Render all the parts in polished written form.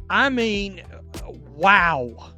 I mean, wow.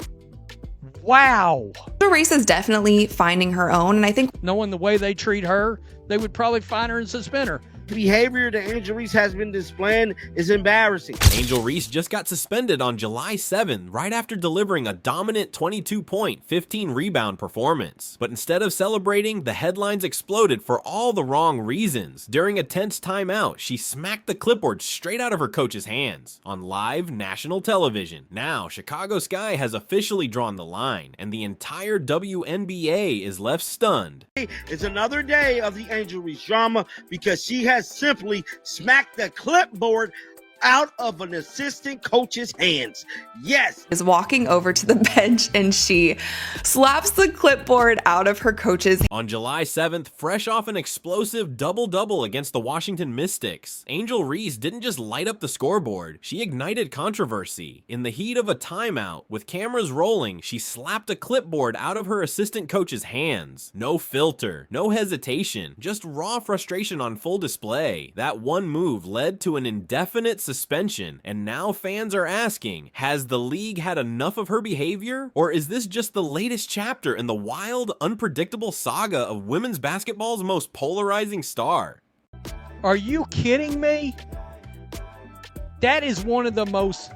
Wow. Angel Reese is definitely finding her own, and I think Knowing the way they treat her, they would probably fine her and suspend her. The behavior that Angel Reese has been displaying is embarrassing. Angel Reese just got suspended on July 7th, right after delivering a dominant 22-point, 15-rebound performance. But instead of celebrating, the headlines exploded for all the wrong reasons. During a tense timeout, she smacked the clipboard straight out of her coach's hands on live national television. Now, Chicago Sky has officially drawn the line, and the entire WNBA is left stunned. It's another day of the Angel Reese drama because she has simply smacked the clipboard out of an assistant coach's hands. Yes. is walking over to the bench and she slaps the clipboard out of her coach's. On July 7th, fresh off an explosive double-double against the Washington Mystics, Angel Reese didn't just light up the scoreboard, she ignited controversy. In the heat of a timeout, with cameras rolling, she slapped a clipboard out of her assistant coach's hands. No filter, no hesitation, just raw frustration on full display. That one move led to an indefinite suspension, and now fans are asking, has the league had enough of her behavior? Or is this just the latest chapter in the wild, unpredictable saga of women's basketball's most polarizing star? Are you kidding me? That is one of the most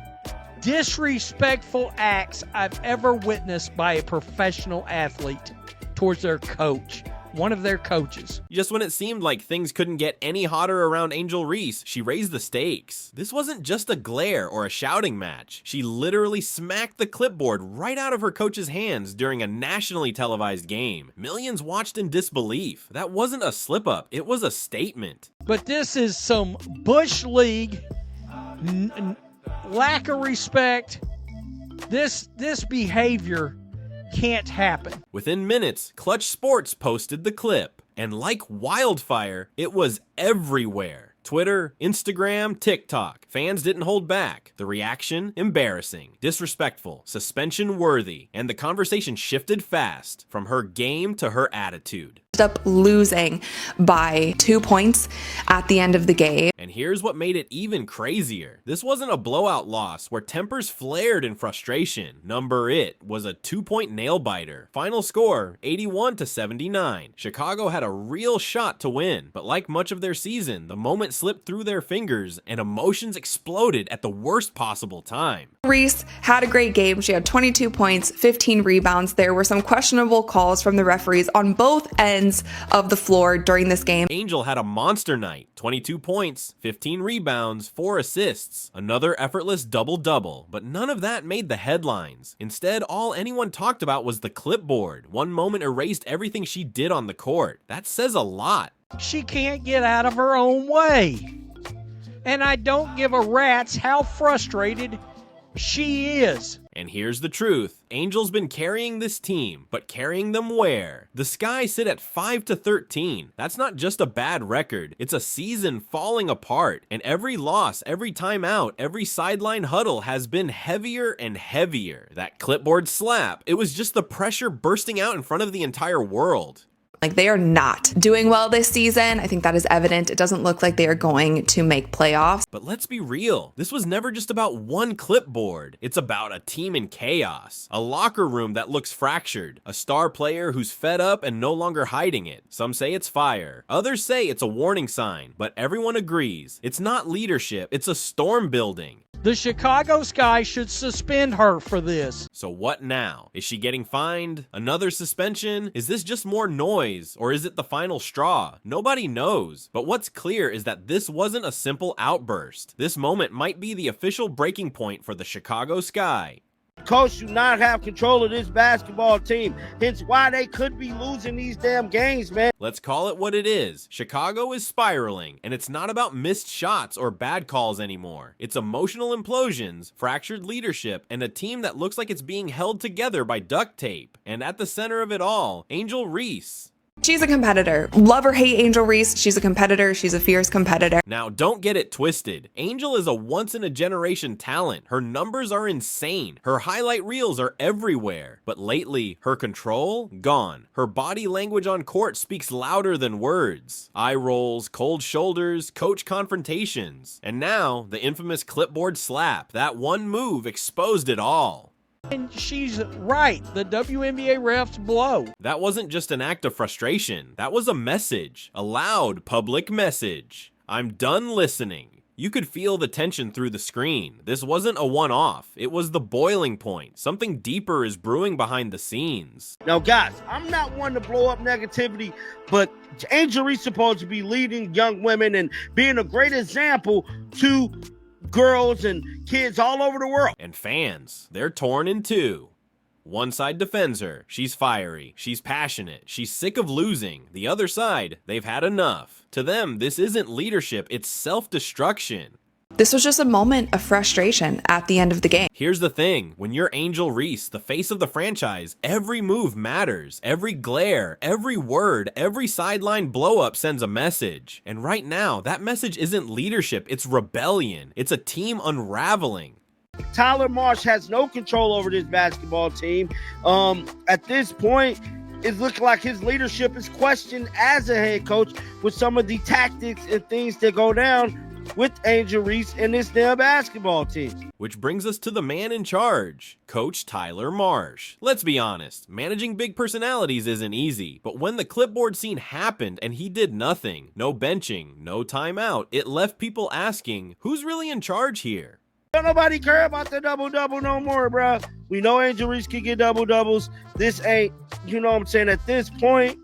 disrespectful acts I've ever witnessed by a professional athlete towards their coach. One of their coaches. Just when it seemed like things couldn't get any hotter around Angel Reese, she raised the stakes. This wasn't just a glare or a shouting match. She literally smacked the clipboard right out of her coach's hands during a nationally televised game. Millions watched in disbelief. That wasn't a slip-up, it was a statement. But this is some Bush League lack of respect. This behavior can't happen. Within minutes, Clutch Sports posted the clip, and like wildfire, it was everywhere. Twitter, Instagram, TikTok. Fans didn't hold back. The reaction, embarrassing, disrespectful, suspension worthy, and the conversation shifted fast from her game to her attitude. Up losing by 2 points at the end of the game. And here's what made it even crazier. This wasn't a blowout loss where tempers flared in frustration. It was a 2-point nail biter. Final score, 81-79. Chicago had a real shot to win, but like much of their season, the moment slipped through their fingers and emotions exploded at the worst possible time. Reese had a great game. She had 22 points, 15 rebounds. There were some questionable calls from the referees on both ends of the floor during this game. Angel had a monster night, 22 points, 15 rebounds, 4 assists, another effortless double-double, but none of that made the headlines. Instead, all anyone talked about was the clipboard. One moment erased everything she did on the court. That says a lot. She can't get out of her own way. And I don't give a rat's how frustrated she is. And here's the truth. Angel's been carrying this team, but carrying them where? The Sky sit at 5-13. That's not just a bad record. It's a season falling apart. And every loss, every timeout, every sideline huddle has been heavier and heavier. That clipboard slap, it was just the pressure bursting out in front of the entire world. Like, they are not doing well this season. I think that is evident. It doesn't look like they are going to make playoffs. But let's be real. This was never just about one clipboard. It's about a team in chaos, a locker room that looks fractured, a star player who's fed up and no longer hiding it. Some say it's fire. Others say it's a warning sign, but everyone agrees. It's not leadership. It's a storm building. The Chicago Sky should suspend her for this. So what now? Is she getting fined? Another suspension? Is this just more noise? Or is it the final straw? Nobody knows. But what's clear is that this wasn't a simple outburst. This moment might be the official breaking point for the Chicago Sky. Coach do not have control of this basketball team. Hence why they could be losing these damn games, man. Let's call it what it is. Chicago is spiraling, and it's not about missed shots or bad calls anymore. It's emotional implosions, fractured leadership, and a team that looks like it's being held together by duct tape. And at the center of it all, Angel Reese. She's a competitor. Love or hate Angel Reese, she's a competitor. She's a fierce competitor. Now, don't get it twisted. Angel is a once-in-a-generation talent. Her numbers are insane. Her highlight reels are everywhere. But lately, her control? Gone. Her body language on court speaks louder than words. Eye rolls, cold shoulders, coach confrontations. And now, the infamous clipboard slap. That one move exposed it all. And she's right. The WNBA refs blow. That wasn't just an act of frustration. That was a message. A loud public message. I'm done listening. You could feel the tension through the screen. This wasn't a one-off. It was the boiling point. Something deeper is brewing behind the scenes. Now, guys, I'm not one to blow up negativity, but Angel Reese is supposed to be leading young women and being a great example to girls and kids all over the world. And fans, they're torn in two. One side defends her. She's fiery. She's passionate. She's sick of losing. The other side, they've had enough. To them, this isn't leadership, it's self-destruction. This was just a moment of frustration at the end of the game. Here's the thing, when you're Angel Reese, the face of the franchise, every move matters. Every glare, every word, every sideline blow-up sends a message. And right now, that message isn't leadership, it's rebellion. It's a team unraveling. Tyler Marsh has no control over this basketball team. At this point, it looks like his leadership is questioned as a head coach with some of the tactics and things that go down with Angel Reese and this damn basketball team. Which brings us to the man in charge, Coach Tyler Marsh. Let's be honest, managing big personalities isn't easy, but when the clipboard scene happened and he did nothing, no benching, no timeout, it left people asking, who's really in charge here? Don't nobody care about the double-double no more, bro. We know Angel Reese can get double-doubles. This ain't, you know what I'm saying, at this point,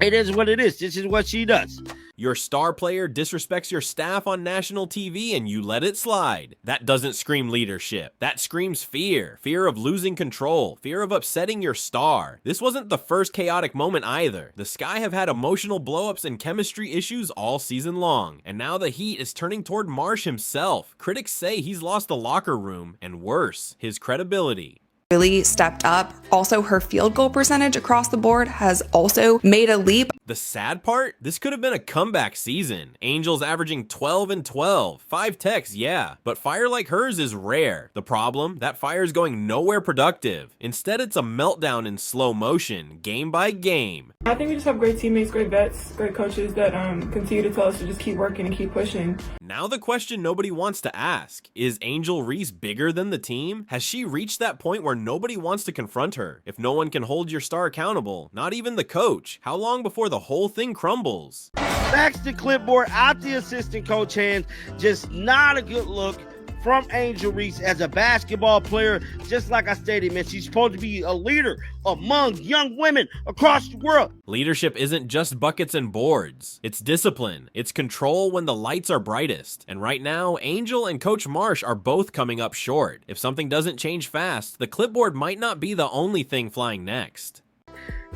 it is what it is. This is what she does. Your star player disrespects your staff on national TV and you let it slide. That doesn't scream leadership. That screams fear. Fear of losing control. Fear of upsetting your star. This wasn't the first chaotic moment either. The Sky have had emotional blowups and chemistry issues all season long. And now the heat is turning toward Marsh himself. Critics say he's lost the locker room and worse, his credibility. Really stepped up. Also, her field goal percentage across the board has also made a leap. The sad part? This could have been a comeback season. Angels averaging 12 and 12. 5 techs, yeah. But fire like hers is rare. The problem? That fire is going nowhere productive. Instead, it's a meltdown in slow motion, game by game. I think we just have great teammates, great vets, great coaches that continue to tell us to just keep working and keep pushing. Now the question nobody wants to ask. Is Angel Reese bigger than the team? Has she reached that point where nobody wants to confront her? If no one can hold your star accountable, not even the coach, how long before the whole thing crumbles? Backs the clipboard out the assistant coach hands. Just not a good look from Angel Reese as a basketball player. Just like I stated, man, she's supposed to be a leader among young women across the world. Leadership isn't just buckets and boards. It's discipline. It's control when the lights are brightest. And right now, Angel and Coach Marsh are both coming up short. If something doesn't change fast, the clipboard might not be the only thing flying next.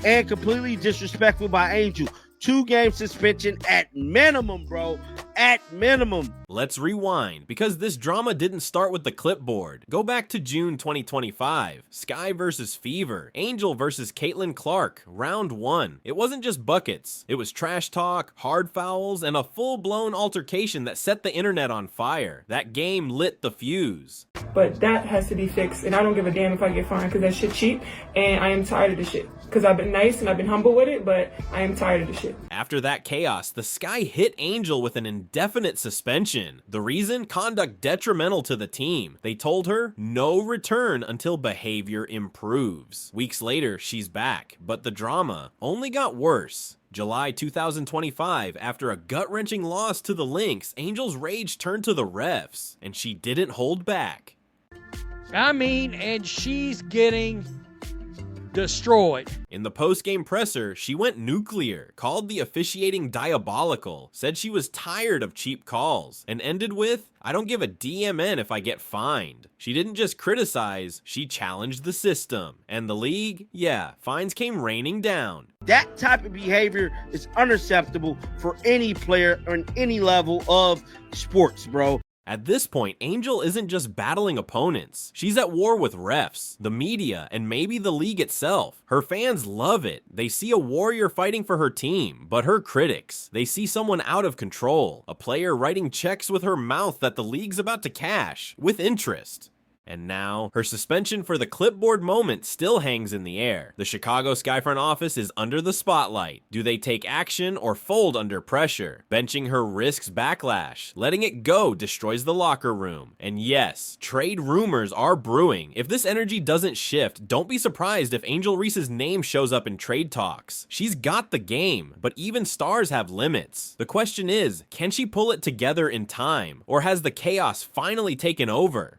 And completely disrespectful by Angel. 2-game suspension at minimum, bro. At minimum. Let's rewind, because this drama didn't start with the clipboard. Go back to June 2025. Sky versus Fever. Angel versus Caitlin Clark. Round 1. It wasn't just buckets. It was trash talk, hard fouls, and a full-blown altercation that set the internet on fire. That game lit the fuse. But that has to be fixed, and I don't give a damn if I get fined because that shit cheap, and I am tired of the shit. Because I've been nice and I've been humble with it, but I am tired of the shit. After that chaos, the Sky hit Angel with an indefinite suspension. The reason? Conduct detrimental to the team. They told her no return until behavior improves. Weeks later, she's back, but the drama only got worse. July 2025, after a gut-wrenching loss to the Lynx, Angel's rage turned to the refs, and she didn't hold back. I mean, and she's getting destroyed. In the post-game presser, she went nuclear, called the officiating diabolical, said she was tired of cheap calls, and ended with, "I don't give a DMN if I get fined." She didn't just criticize, she challenged the system. And the league? Yeah, fines came raining down. That type of behavior is unacceptable for any player on any level of sports, bro. At this point, Angel isn't just battling opponents. She's at war with refs, the media, and maybe the league itself. Her fans love it. They see a warrior fighting for her team, but her critics, they see someone out of control, a player writing checks with her mouth that the league's about to cash, with interest. And now, her suspension for the clipboard moment still hangs in the air. The Chicago Sky front office is under the spotlight. Do they take action or fold under pressure? Benching her risks backlash. Letting it go destroys the locker room. And yes, trade rumors are brewing. If this energy doesn't shift, don't be surprised if Angel Reese's name shows up in trade talks. She's got the game, but even stars have limits. The question is, can she pull it together in time? Or has the chaos finally taken over?